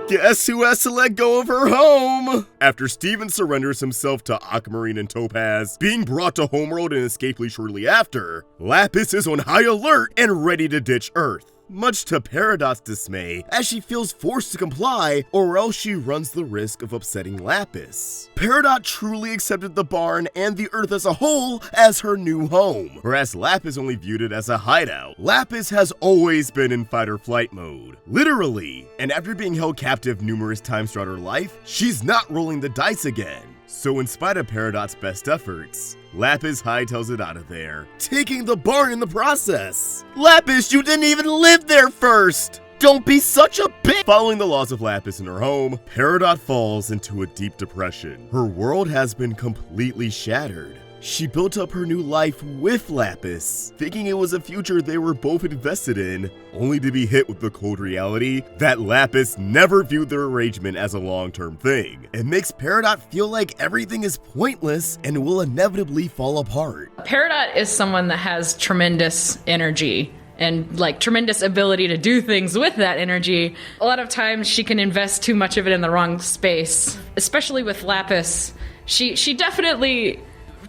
Guess who has to let go of her home? After Steven surrenders himself to Aquamarine and Topaz, being brought to Homeworld and escaping shortly after, Lapis is on high alert and ready to ditch Earth. Much to Peridot's dismay, as she feels forced to comply, or else she runs the risk of upsetting Lapis. Peridot truly accepted the barn and the Earth as a whole as her new home, whereas Lapis only viewed it as a hideout. Lapis has always been in fight or flight mode, literally, and after being held captive numerous times throughout her life, she's not rolling the dice again. So in spite of Peridot's best efforts, Lapis hightails it out of there, taking the barn in the process. Lapis, you didn't even live there first! Don't be such a bitch! Following the loss of Lapis in her home, Peridot falls into a deep depression. Her world has been completely shattered. She built up her new life with Lapis, thinking it was a future they were both invested in, only to be hit with the cold reality that Lapis never viewed their arrangement as a long-term thing. It makes Peridot feel like everything is pointless and will inevitably fall apart. Peridot is someone that has tremendous energy and like tremendous ability to do things with that energy. A lot of times she can invest too much of it in the wrong space, especially with Lapis. She definitely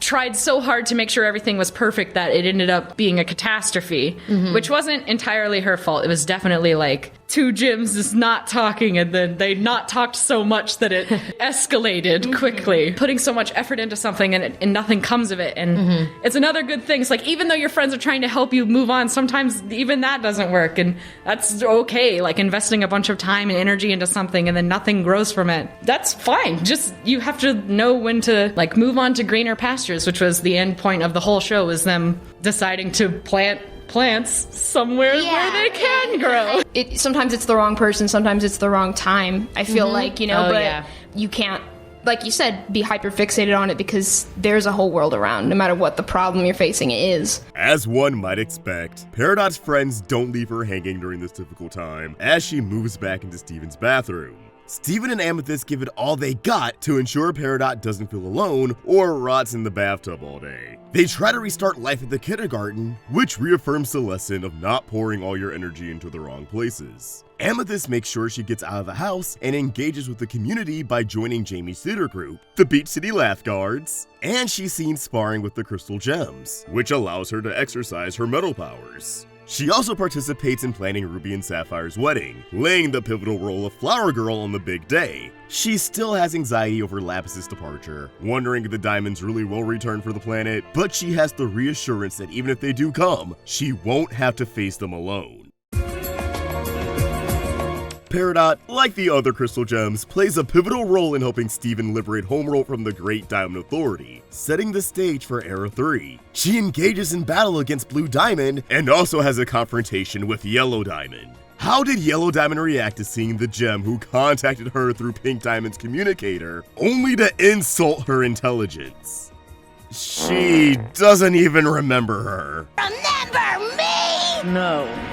tried so hard to make sure everything was perfect that it ended up being a catastrophe, which wasn't entirely her fault. It was definitely like two gyms just not talking, and then they not talked so much that it escalated quickly. Putting so much effort into something and nothing comes of it. And it's another good thing. It's like, even though your friends are trying to help you move on, sometimes even that doesn't work. And that's okay. Like investing a bunch of time and energy into something and then nothing grows from it. That's fine. Just, you have to know when to like move on to greener pastures, which was the end point of the whole show, was them deciding to plant plants somewhere where they can grow. Sometimes it's the wrong person, sometimes it's the wrong time. I feel like, you can't, like you said, be hyperfixated on it because there's a whole world around, no matter what the problem you're facing is. As one might expect, Peridot's friends don't leave her hanging during this difficult time as she moves back into Steven's bathroom. Steven and Amethyst give it all they got to ensure Peridot doesn't feel alone or rots in the bathtub all day. They try to restart life at the kindergarten, which reaffirms the lesson of not pouring all your energy into the wrong places. Amethyst makes sure she gets out of the house and engages with the community by joining Jamie's theater group, the Beach City Laugh Guards, and she's seen sparring with the Crystal Gems, which allows her to exercise her metal powers. She also participates in planning Ruby and Sapphire's wedding, laying the pivotal role of Flower Girl on the big day. She still has anxiety over Lapis's departure, wondering if the diamonds really will return for the planet, but she has the reassurance that even if they do come, she won't have to face them alone. Peridot, like the other Crystal Gems, plays a pivotal role in helping Steven liberate Homeworld from the Great Diamond Authority, setting the stage for Era 3. She engages in battle against Blue Diamond, and also has a confrontation with Yellow Diamond. How did Yellow Diamond react to seeing the gem who contacted her through Pink Diamond's communicator, only to insult her intelligence? She doesn't even remember her. Remember me? No.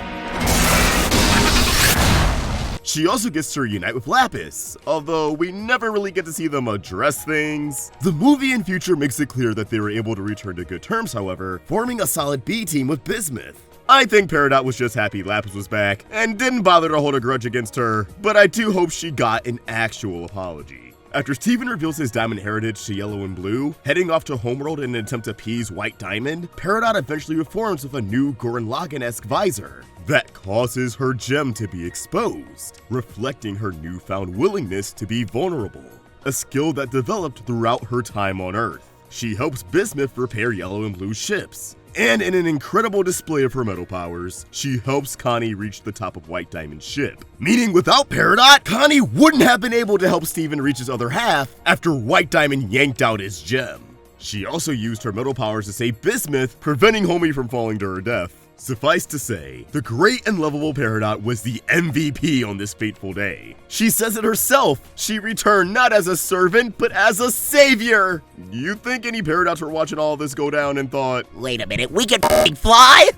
She also gets to reunite with Lapis, although we never really get to see them address things. The movie in future makes it clear that they were able to return to good terms, however, forming a solid B team with Bismuth. I think Peridot was just happy Lapis was back and didn't bother to hold a grudge against her, but I do hope she got an actual apology. After Steven reveals his diamond heritage to Yellow and Blue, heading off to Homeworld in an attempt to appease White Diamond, Peridot eventually reforms with a new Gurren Lagann-esque visor that causes her gem to be exposed, reflecting her newfound willingness to be vulnerable, a skill that developed throughout her time on Earth. She helps Bismuth repair Yellow and Blue ships, and in an incredible display of her metal powers, she helps Connie reach the top of White Diamond's ship. Meaning without Peridot, Connie wouldn't have been able to help Steven reach his other half after White Diamond yanked out his gem. She also used her metal powers to save Bismuth, preventing Homie from falling to her death. Suffice to say, the great and lovable Peridot was the MVP on this fateful day. She says it herself, she returned not as a servant, but as a savior! You think any Peridots were watching all this go down and thought, wait a minute, we can f***ing fly?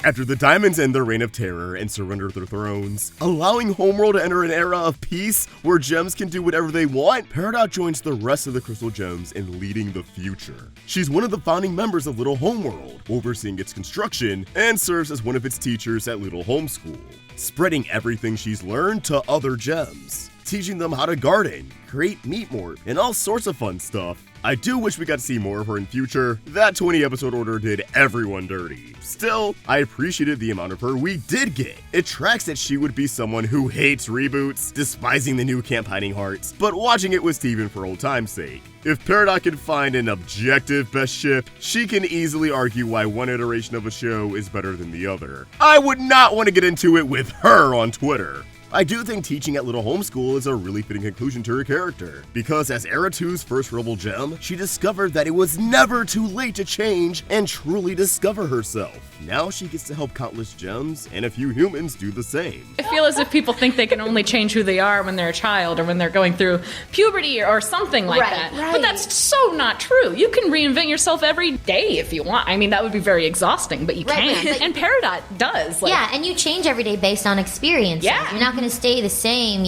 After the Diamonds end their reign of terror and surrender their thrones, allowing Homeworld to enter an era of peace where gems can do whatever they want, Peridot joins the rest of the Crystal Gems in leading the future. She's one of the founding members of Little Homeworld, overseeing its construction, and serves as one of its teachers at Little Homeschool, spreading everything she's learned to other gems, teaching them how to garden, create meat morp, and all sorts of fun stuff. I do wish we got to see more of her in future. That 20 episode order did everyone dirty. Still, I appreciated the amount of her we did get. It tracks that she would be someone who hates reboots, despising the new Camp Hiding Hearts, but watching it with Steven for old time's sake. If Peridot can find an objective best ship, she can easily argue why one iteration of a show is better than the other. I would not want to get into it with her on Twitter. I do think teaching at Little Homeschool is a really fitting conclusion to her character, because as Era 2's first Rebel Gem, she discovered that it was never too late to change and truly discover herself. Now she gets to help countless gems and a few humans do the same. I feel as if people think they can only change who they are when they're a child or when they're going through puberty or something like that. Right. But that's so not true. You can reinvent yourself every day if you want. I mean, that would be very exhausting, but you can. Right. And Peridot does. Yeah, and you change every day based on experience. Yeah. You're not going to stay the same,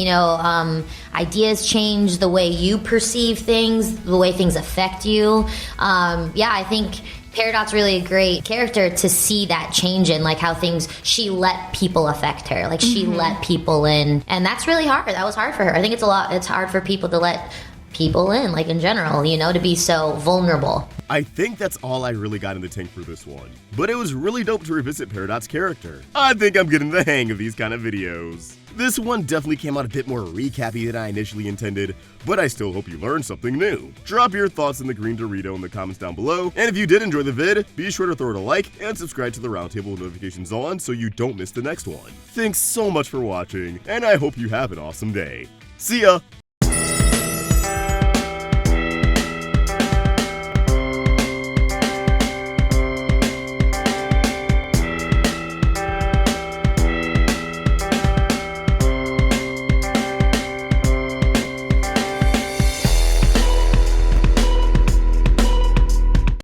ideas change, the way you perceive things, the way things affect you. I think Peridot's really a great character to see that change in, like how she let people affect her, like she let people in, and that's really hard. That was hard for her. I think it's hard for people to let people in, like in general, to be so vulnerable. I think that's all I really got in the tank for this one, but it was really dope to revisit Peridot's character. I think I'm getting the hang of these kind of videos. This one definitely came out a bit more recappy than I initially intended, but I still hope you learned something new. Drop your thoughts in the green Dorito in the comments down below, and if you did enjoy the vid, be sure to throw it a like and subscribe to the Roundtable with notifications on so you don't miss the next one. Thanks so much for watching, and I hope you have an awesome day. See ya!